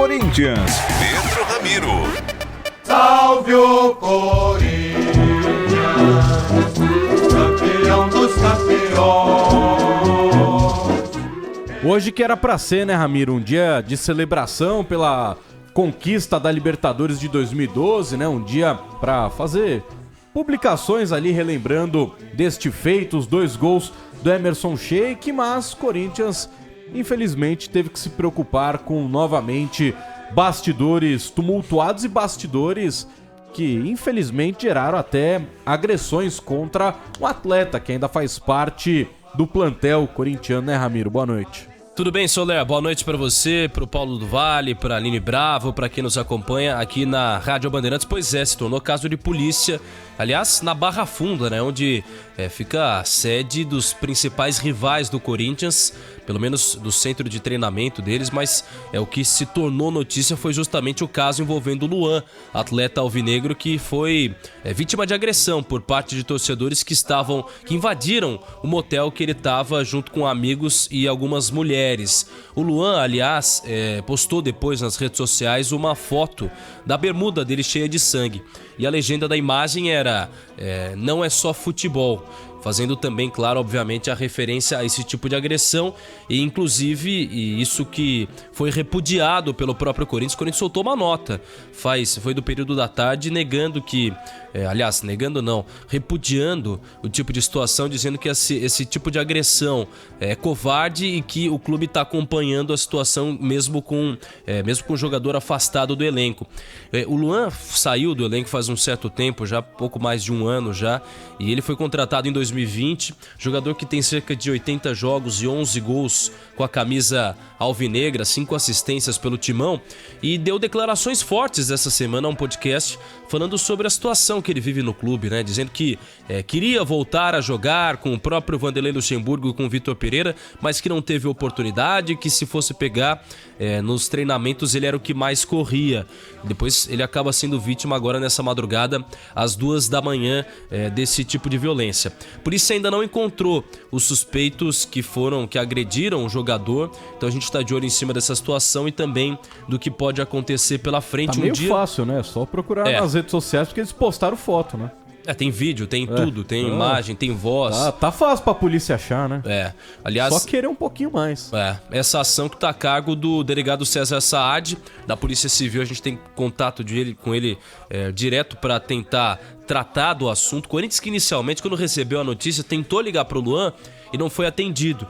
Corinthians, Pedro Ramiro. Salve o Corinthians, campeão dos campeões. Hoje que era pra ser, né, Ramiro? Um dia de celebração pela conquista da Libertadores de 2012, né? Um dia pra fazer publicações ali relembrando deste feito, os 2 gols do Emerson Sheik, mas Corinthians, infelizmente, teve que se preocupar com, novamente, bastidores tumultuados e bastidores que, infelizmente, geraram até agressões contra um atleta que ainda faz parte do plantel corintiano, né, Ramiro? Boa noite. Tudo bem, Soler? Boa noite pra você, pro Paulo do Vale, pra Aline Bravo, pra quem nos acompanha aqui na Rádio Bandeirantes. Pois é, se tornou caso de polícia, aliás, na Barra Funda, né, onde fica a sede dos principais rivais do Corinthians, pelo menos do centro de treinamento deles, mas o que se tornou notícia foi justamente o caso envolvendo o Luan, atleta alvinegro que foi vítima de agressão por parte de torcedores que invadiram o motel que ele estava junto com amigos e algumas mulheres. O Luan, aliás, postou depois nas redes sociais uma foto da bermuda dele cheia de sangue. E a legenda da imagem era não é só futebol, fazendo também, claro, obviamente, a referência a esse tipo de agressão e, inclusive, isso que foi repudiado pelo próprio Corinthians. O Corinthians soltou uma nota, foi do período da tarde, negando que, repudiando o tipo de situação, dizendo que esse tipo de agressão é covarde e que o clube está acompanhando a situação mesmo com o jogador afastado do elenco. O Luan saiu do elenco faz um certo tempo, já pouco mais de um ano já, e ele foi contratado em 2020, jogador que tem cerca de 80 jogos e 11 gols com a camisa alvinegra, 5 assistências pelo Timão, e deu declarações fortes essa semana a um podcast falando sobre a situação que ele vive no clube, né? Dizendo que queria voltar a jogar com o próprio Vanderlei Luxemburgo e com o Vitor Pereira, mas que não teve oportunidade, que se fosse pegar nos treinamentos ele era o que mais corria. Depois ele acaba sendo vítima agora nessa madrugada, às 2 da manhã, desse tipo de violência. Por isso ainda não encontrou os suspeitos que agrediram o jogador, então a gente está de olho em cima dessa situação e também do que pode acontecer pela frente. Tá meio fácil, né? Só procurar nas redes sociais, porque eles postaram foto, né? Tem vídeo, tem tudo, tem imagem, tem voz. Tá fácil pra polícia achar, né? Aliás, só querer um pouquinho mais. Essa ação que tá a cargo do delegado César Saad, da Polícia Civil. A gente tem contato com ele direto pra tentar tratar do assunto. Corinthians que inicialmente, quando recebeu a notícia, tentou ligar pro Luan e não foi atendido.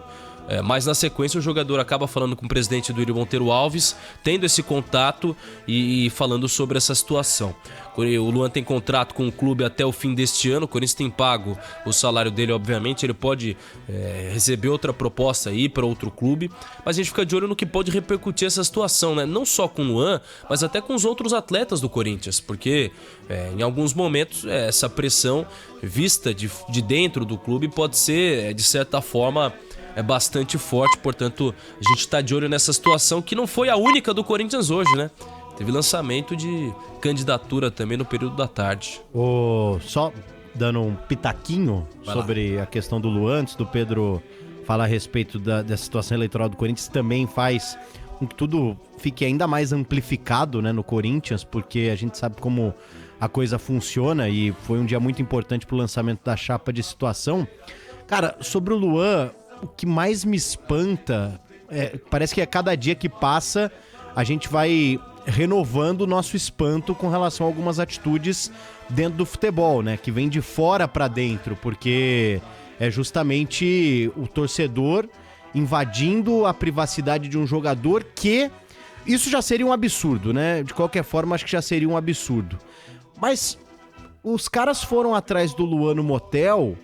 Mas na sequência o jogador acaba falando com o presidente do Duílio Monteiro Alves, tendo esse contato e falando sobre essa situação. O Luan tem contrato com o clube até o fim deste ano, o Corinthians tem pago o salário dele, obviamente, ele pode receber outra proposta aí para outro clube, mas a gente fica de olho no que pode repercutir essa situação, né? Não só com o Luan, mas até com os outros atletas do Corinthians, porque em alguns momentos essa pressão vista de dentro do clube pode ser, de certa forma, bastante forte, portanto a gente está de olho nessa situação que não foi a única do Corinthians hoje, né? Teve lançamento de candidatura também no período da tarde. Só dando um pitaquinho sobre a questão do Luan, antes do Pedro falar a respeito dessa situação eleitoral do Corinthians, também faz com que tudo fique ainda mais amplificado, né, no Corinthians, porque a gente sabe como a coisa funciona e foi um dia muito importante pro lançamento da chapa de situação. Cara, sobre o Luan, o que mais me espanta parece que a cada dia que passa a gente vai renovando o nosso espanto com relação a algumas atitudes dentro do futebol, né? Que vem de fora pra dentro, porque é justamente o torcedor invadindo a privacidade de um jogador que... Isso já seria um absurdo, né? De qualquer forma, acho que já seria um absurdo. Mas os caras foram atrás do Luan no motel,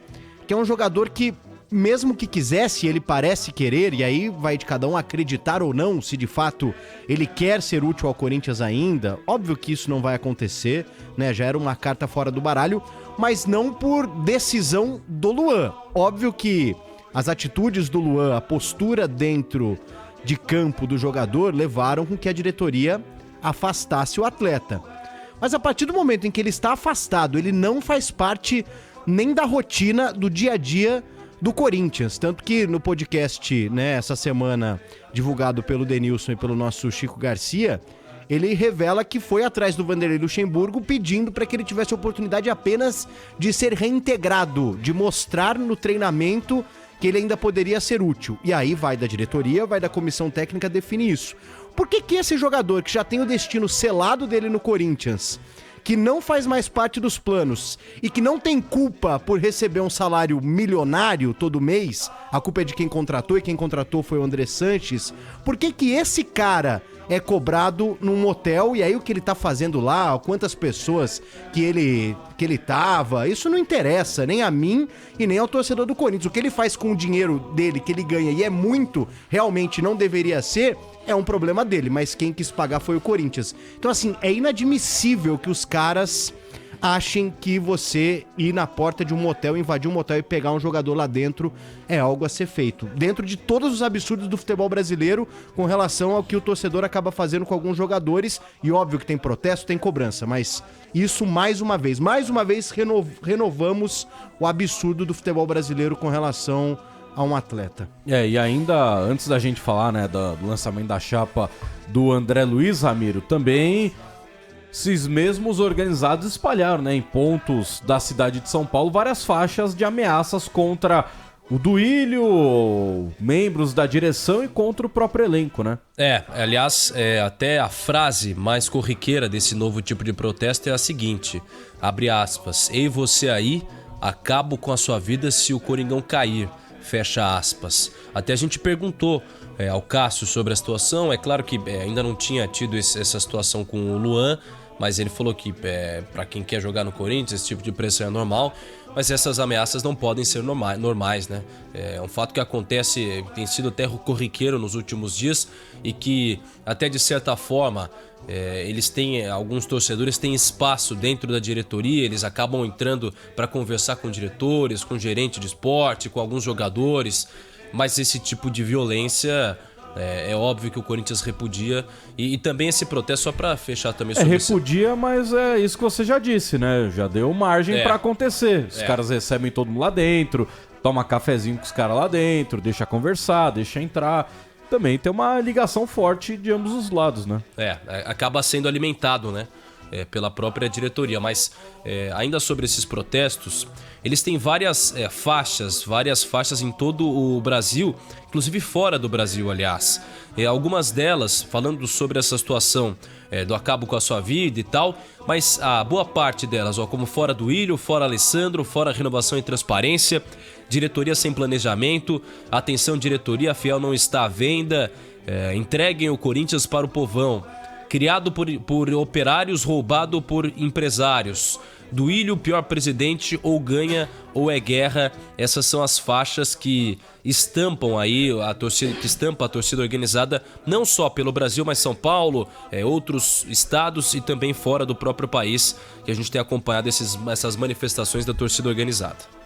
que é um jogador que, mesmo que quisesse, ele parece querer, e aí vai de cada um acreditar ou não se de fato ele quer ser útil ao Corinthians ainda. Óbvio que isso não vai acontecer, né? Já era uma carta fora do baralho, mas não por decisão do Luan. Óbvio que as atitudes do Luan, a postura dentro de campo do jogador levaram com que a diretoria afastasse o atleta. Mas a partir do momento em que ele está afastado, ele não faz parte nem da rotina do dia a dia do Corinthians. Tanto que no podcast, né, essa semana, divulgado pelo Denilson e pelo nosso Chico Garcia, ele revela que foi atrás do Vanderlei Luxemburgo pedindo para que ele tivesse a oportunidade apenas de ser reintegrado, de mostrar no treinamento que ele ainda poderia ser útil. E aí vai da diretoria, vai da comissão técnica definir isso. Por que que esse jogador que já tem o destino selado dele no Corinthians, que não faz mais parte dos planos e que não tem culpa por receber um salário milionário todo mês, a culpa é de quem contratou e quem contratou foi o André Sanches, por que que esse cara é cobrado num motel e aí o que ele tá fazendo lá, quantas pessoas que ele tava, isso não interessa nem a mim e nem ao torcedor do Corinthians. O que ele faz com o dinheiro dele, que ele ganha e é muito, realmente não deveria ser, é um problema dele, mas quem quis pagar foi o Corinthians. Então assim, é inadmissível que os caras achem que você ir na porta de um motel, invadir um motel e pegar um jogador lá dentro é algo a ser feito. Dentro de todos os absurdos do futebol brasileiro com relação ao que o torcedor acaba fazendo com alguns jogadores, e óbvio que tem protesto, tem cobrança, mas isso mais uma vez renovamos o absurdo do futebol brasileiro com relação a um atleta. E ainda, antes da gente falar, né, do lançamento da chapa do André Luiz, Ramiro, também esses mesmos organizados espalharam, né, em pontos da cidade de São Paulo, várias faixas de ameaças contra o Duílio, membros da direção e contra o próprio elenco, né? Aliás, até a frase mais corriqueira desse novo tipo de protesto é a seguinte, abre aspas, ei você aí, acabo com a sua vida se o Coringão cair, fecha aspas. Até a gente perguntou ao Cássio sobre a situação, é claro que ainda não tinha tido essa situação com o Luan, mas ele falou que para quem quer jogar no Corinthians esse tipo de pressão é normal, mas essas ameaças não podem ser normais, né? É um fato que acontece, tem sido até corriqueiro nos últimos dias e que até de certa forma alguns torcedores têm espaço dentro da diretoria, eles acabam entrando para conversar com diretores, com gerente de esporte, com alguns jogadores, mas esse tipo de violência é óbvio que o Corinthians repudia e também esse protesto, só pra fechar também sobre repudia, mas é isso que você já disse, né? Já deu margem pra acontecer. Os caras recebem todo mundo lá dentro, toma cafezinho com os caras lá dentro, deixa conversar, deixa entrar. Também tem uma ligação forte de ambos os lados, né? Acaba sendo alimentado, né? Pela própria diretoria, mas ainda sobre esses protestos, eles têm várias faixas em todo o Brasil, inclusive fora do Brasil, aliás. Algumas delas falando sobre essa situação do acabo com a sua vida e tal, mas a boa parte delas, como fora do Ilho, fora Alessandro, fora renovação e transparência, diretoria sem planejamento, atenção diretoria, a Fiel não está à venda, entreguem o Corinthians para o povão. Criado por operários, roubado por empresários. Duílio, pior presidente, ou ganha ou é guerra. Essas são as faixas que estampam aí a torcida organizada, não só pelo Brasil, mas São Paulo, outros estados e também fora do próprio país, que a gente tem acompanhado essas manifestações da torcida organizada.